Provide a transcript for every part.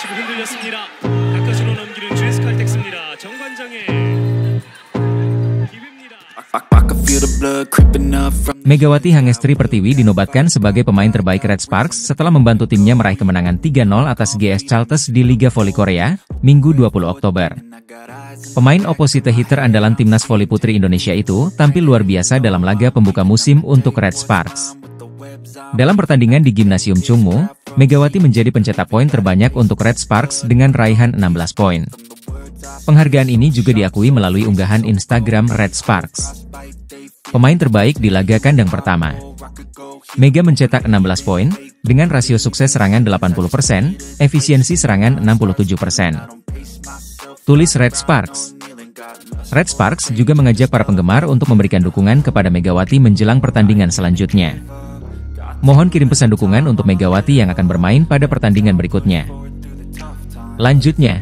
치고 흔들렸습니다. 바깥으로 넘기는 GS 칼텍스입니다. 정관장의 기회입니다. Megawati Hangestri Pertiwi dinobatkan sebagai pemain terbaik Red Sparks setelah membantu timnya meraih kemenangan 3-0 atas GS Chalters di Liga Voli Korea, Minggu 20 Oktober. Pemain opposite hitter andalan timnas voli putri Indonesia itu tampil luar biasa dalam laga pembuka musim untuk Red Sparks. Dalam pertandingan di Gimnasium Chungmu, Megawati menjadi pencetak poin terbanyak untuk Red Sparks dengan raihan 16 poin. Penghargaan ini juga diakui melalui unggahan Instagram Red Sparks. Pemain terbaik di laga kandang pertama. Mega mencetak 16 poin, dengan rasio sukses serangan 80%, efisiensi serangan 67%. Tulis Red Sparks. Red Sparks juga mengajak para penggemar untuk memberikan dukungan kepada Megawati menjelang pertandingan selanjutnya. Mohon kirim pesan dukungan untuk Megawati yang akan bermain pada pertandingan berikutnya. Lanjutnya,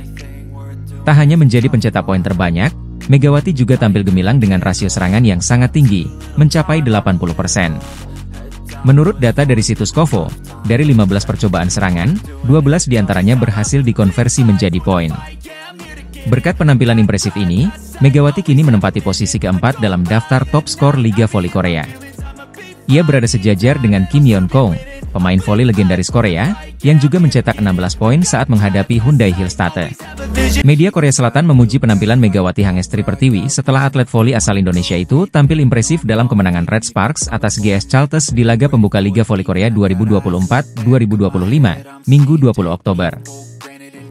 tak hanya menjadi pencetak poin terbanyak, Megawati juga tampil gemilang dengan rasio serangan yang sangat tinggi, mencapai 80%. Menurut data dari situs Kovo, dari 15 percobaan serangan, 12 diantaranya berhasil dikonversi menjadi poin. Berkat penampilan impresif ini, Megawati kini menempati posisi keempat dalam daftar top skor Liga Voli Korea. Ia berada sejajar dengan Kim Yeon Kong, pemain voli legendaris Korea, yang juga mencetak 16 poin saat menghadapi Hyundai Hillstate. Media Korea Selatan memuji penampilan Megawati Hangestri Pertiwi setelah atlet voli asal Indonesia itu tampil impresif dalam kemenangan Red Sparks atas GS Chalters di laga pembuka Liga Voli Korea 2024-2025, Minggu 20 Oktober.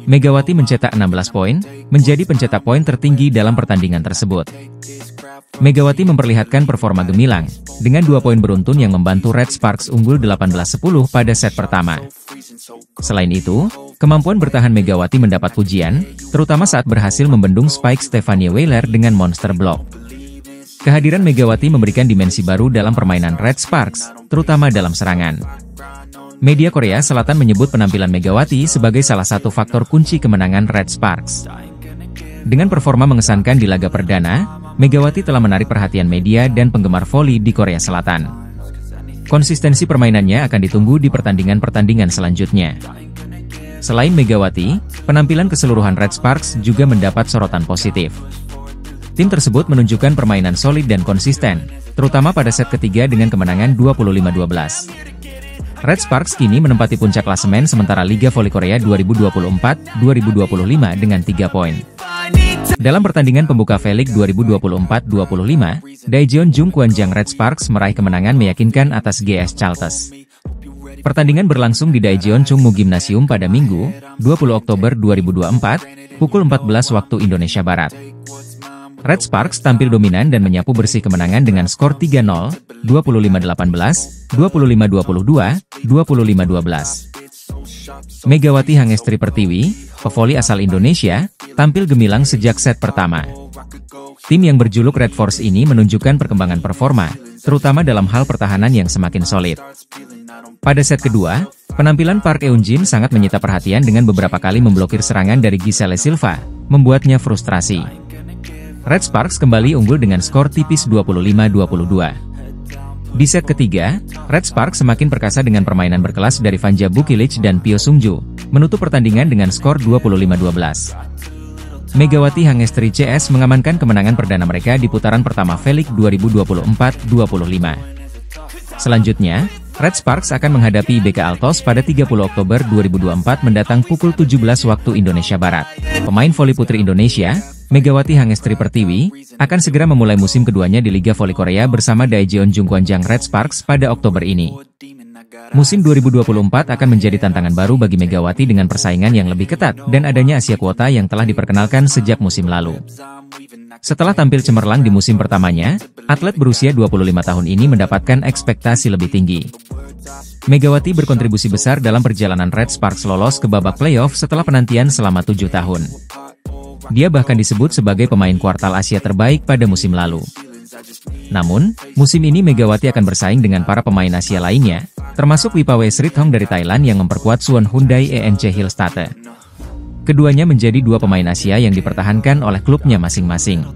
Megawati mencetak 16 poin, menjadi pencetak poin tertinggi dalam pertandingan tersebut. Megawati memperlihatkan performa gemilang, dengan 2 poin beruntun yang membantu Red Sparks unggul 18-10 pada set pertama. Selain itu, kemampuan bertahan Megawati mendapat pujian, terutama saat berhasil membendung spike Stefanie Weiler dengan monster block. Kehadiran Megawati memberikan dimensi baru dalam permainan Red Sparks, terutama dalam serangan. Media Korea Selatan menyebut penampilan Megawati sebagai salah satu faktor kunci kemenangan Red Sparks. Dengan performa mengesankan di laga perdana, Megawati telah menarik perhatian media dan penggemar voli di Korea Selatan. Konsistensi permainannya akan ditunggu di pertandingan-pertandingan selanjutnya. Selain Megawati, penampilan keseluruhan Red Sparks juga mendapat sorotan positif. Tim tersebut menunjukkan permainan solid dan konsisten, terutama pada set ketiga dengan kemenangan 25-12. Red Sparks kini menempati puncak klasemen sementara Liga Voli Korea 2024-2025 dengan 3 poin. Dalam pertandingan pembuka V-League 2024-25, Daejeon Jungkwanjang Red Sparks meraih kemenangan meyakinkan atas GS Chalters. Pertandingan berlangsung di Daejeon Chungmu Gimnasium pada Minggu, 20 Oktober 2024, pukul 14 waktu Indonesia Barat. Red Sparks tampil dominan dan menyapu bersih kemenangan dengan skor 3-0, 25-18, 25-22, 25-12. Megawati Hangestri Pertiwi, pevoli asal Indonesia, tampil gemilang sejak set pertama. Tim yang berjuluk Red Force ini menunjukkan perkembangan performa, terutama dalam hal pertahanan yang semakin solid. Pada set kedua, penampilan Park Eun-jin sangat menyita perhatian dengan beberapa kali memblokir serangan dari Giselle Silva, membuatnya frustrasi. Red Sparks kembali unggul dengan skor tipis 25-22. Di set ketiga, Red Sparks semakin perkasa dengan permainan berkelas dari Vanja Bukilic dan Pyo Sungju, menutup pertandingan dengan skor 25-12. Megawati Hangestri CS mengamankan kemenangan perdana mereka di putaran pertama V-League 2024-25. Selanjutnya, Red Sparks akan menghadapi BK Altos pada 30 Oktober 2024 mendatang pukul 17 waktu Indonesia Barat. Pemain voli putri Indonesia, Megawati Hangestri Pertiwi, akan segera memulai musim keduanya di Liga Voli Korea bersama Daejeon Jungkwanjang Red Sparks pada Oktober ini. Musim 2024 akan menjadi tantangan baru bagi Megawati dengan persaingan yang lebih ketat dan adanya Asia Kuota yang telah diperkenalkan sejak musim lalu. Setelah tampil cemerlang di musim pertamanya, atlet berusia 25 tahun ini mendapatkan ekspektasi lebih tinggi. Megawati berkontribusi besar dalam perjalanan Red Sparks lolos ke babak playoff setelah penantian selama 7 tahun. Dia bahkan disebut sebagai pemain kuartal Asia terbaik pada musim lalu. Namun, musim ini Megawati akan bersaing dengan para pemain Asia lainnya, termasuk Wipawe Srithong dari Thailand yang memperkuat Suwon Hyundai ENC Hillstate. Keduanya menjadi 2 pemain Asia yang dipertahankan oleh klubnya masing-masing.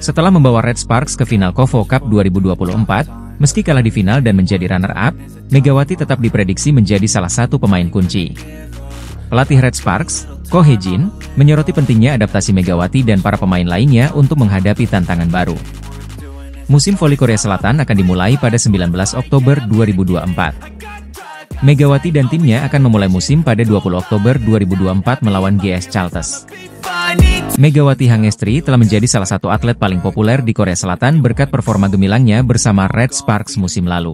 Setelah membawa Red Sparks ke final Kovo Cup 2024, meski kalah di final dan menjadi runner-up, Megawati tetap diprediksi menjadi salah satu pemain kunci. Pelatih Red Sparks, Ko Hye-jin, menyoroti pentingnya adaptasi Megawati dan para pemain lainnya untuk menghadapi tantangan baru. Musim voli Korea Selatan akan dimulai pada 19 Oktober 2024. Megawati dan timnya akan memulai musim pada 20 Oktober 2024 melawan GS Chalters. Megawati Hangestri telah menjadi salah satu atlet paling populer di Korea Selatan berkat performa gemilangnya bersama Red Sparks musim lalu.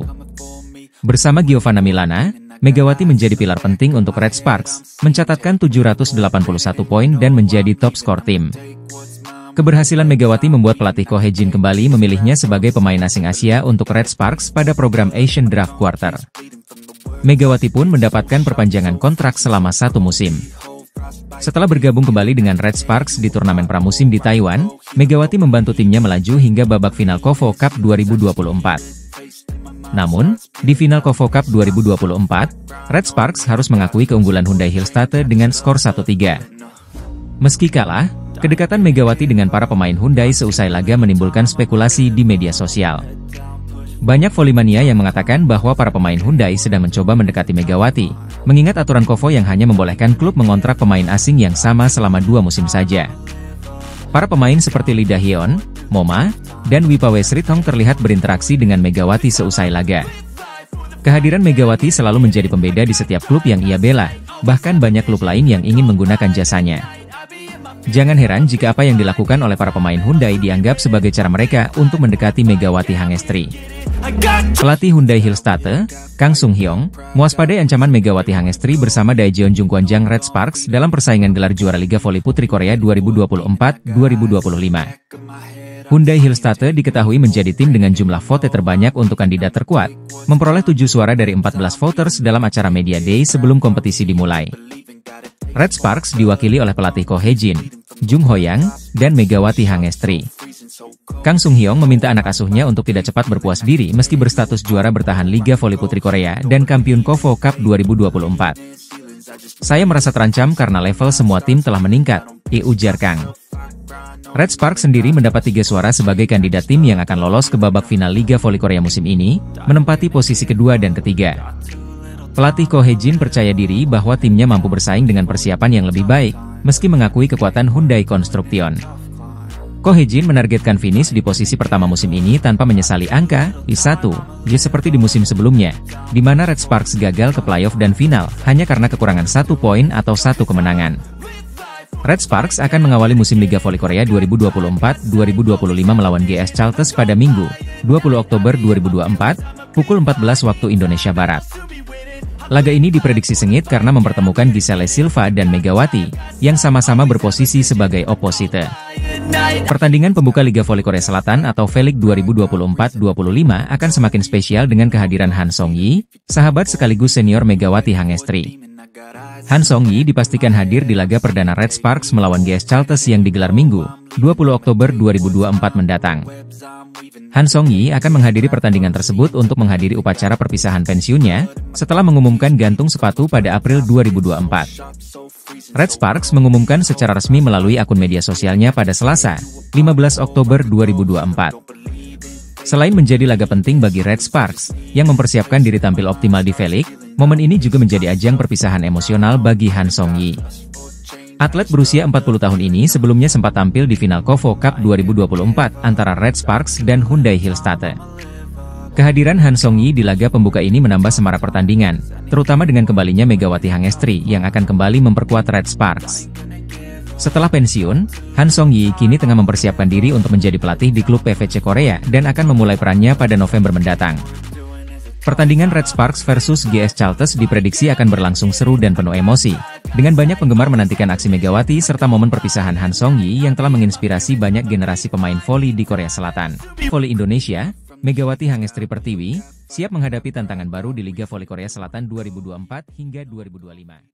Bersama Giovanna Milana, Megawati menjadi pilar penting untuk Red Sparks, mencatatkan 781 poin dan menjadi top skor tim. Keberhasilan Megawati membuat pelatih Ko Hye-jin kembali memilihnya sebagai pemain asing Asia untuk Red Sparks pada program Asian Draft Quarter. Megawati pun mendapatkan perpanjangan kontrak selama 1 musim. Setelah bergabung kembali dengan Red Sparks di turnamen pramusim di Taiwan, Megawati membantu timnya melaju hingga babak final KOFO Cup 2024. Namun, di final KOFO Cup 2024, Red Sparks harus mengakui keunggulan Hyundai Hillstatte dengan skor 1-3. Meski kalah, kedekatan Megawati dengan para pemain Hyundai seusai laga menimbulkan spekulasi di media sosial. Banyak volley-mania yang mengatakan bahwa para pemain Hyundai sedang mencoba mendekati Megawati, mengingat aturan KOFO yang hanya membolehkan klub mengontrak pemain asing yang sama selama 2 musim saja. Para pemain seperti Lee Da-hyun, Moma, dan Wipawe Srithong terlihat berinteraksi dengan Megawati seusai laga. Kehadiran Megawati selalu menjadi pembeda di setiap klub yang ia bela, bahkan banyak klub lain yang ingin menggunakan jasanya. Jangan heran jika apa yang dilakukan oleh para pemain Hyundai dianggap sebagai cara mereka untuk mendekati Megawati Hangestri. Pelatih Hyundai Hillstatte, Kang Sung-hyong, mewaspadai ancaman Megawati Hangestri bersama Daejeon Jungkwanjang Red Sparks dalam persaingan gelar juara Liga Voli Putri Korea 2024-2025. Hyundai Hillstatte diketahui menjadi tim dengan jumlah vote terbanyak untuk kandidat terkuat, memperoleh 7 suara dari 14 voters dalam acara Media Day sebelum kompetisi dimulai. Red Sparks diwakili oleh pelatih Ko Hye-jin, Jung Ho-yang, dan Megawati Hangestri. Kang Sung-hyong meminta anak asuhnya untuk tidak cepat berpuas diri meski berstatus juara bertahan Liga Voli Putri Korea dan kampiun KOFO Cup 2024. Saya merasa terancam karena level semua tim telah meningkat, ujar Kang. Red Sparks sendiri mendapat 3 suara sebagai kandidat tim yang akan lolos ke babak final Liga Voli Korea musim ini, menempati posisi kedua dan ketiga. Pelatih Ko Hye-jin percaya diri bahwa timnya mampu bersaing dengan persiapan yang lebih baik, meski mengakui kekuatan Hyundai Construction. Ko Hye-jin menargetkan finish di posisi pertama musim ini tanpa menyesali angka I1, seperti di musim sebelumnya, di mana Red Sparks gagal ke playoff dan final, hanya karena kekurangan 1 poin atau 1 kemenangan. Red Sparks akan mengawali musim Liga Voli Korea 2024-2025 melawan GS Chalters pada Minggu, 20 Oktober 2024, pukul 14 waktu Indonesia Barat. Laga ini diprediksi sengit karena mempertemukan Giselle Silva dan Megawati, yang sama-sama berposisi sebagai oposite. Pertandingan pembuka Liga Voli Korea Selatan atau V-League 2024-25 akan semakin spesial dengan kehadiran Han Song-yi, sahabat sekaligus senior Megawati Hangestri. Han Song-yi dipastikan hadir di laga perdana Red Sparks melawan GS Chalters yang digelar Minggu, 20 Oktober 2024 mendatang. Han Song-yi akan menghadiri pertandingan tersebut untuk menghadiri upacara perpisahan pensiunnya, setelah mengumumkan gantung sepatu pada April 2024. Red Sparks mengumumkan secara resmi melalui akun media sosialnya pada Selasa, 15 Oktober 2024. Selain menjadi laga penting bagi Red Sparks, yang mempersiapkan diri tampil optimal di V-League, momen ini juga menjadi ajang perpisahan emosional bagi Han Song-yi. Atlet berusia 40 tahun ini sebelumnya sempat tampil di final KOFO Cup 2024 antara Red Sparks dan Hyundai Hillstatte. Kehadiran Han Song-yi di laga pembuka ini menambah semarak pertandingan, terutama dengan kembalinya Megawati Hangestri yang akan kembali memperkuat Red Sparks. Setelah pensiun, Han Song-yi kini tengah mempersiapkan diri untuk menjadi pelatih di klub PVC Korea dan akan memulai perannya pada November mendatang. Pertandingan Red Sparks versus GS Chalters diprediksi akan berlangsung seru dan penuh emosi, dengan banyak penggemar menantikan aksi Megawati serta momen perpisahan Han Song-yi yang telah menginspirasi banyak generasi pemain voli di Korea Selatan. Voli Indonesia, Megawati Hangestri Pertiwi, siap menghadapi tantangan baru di Liga Voli Korea Selatan 2024 hingga 2025.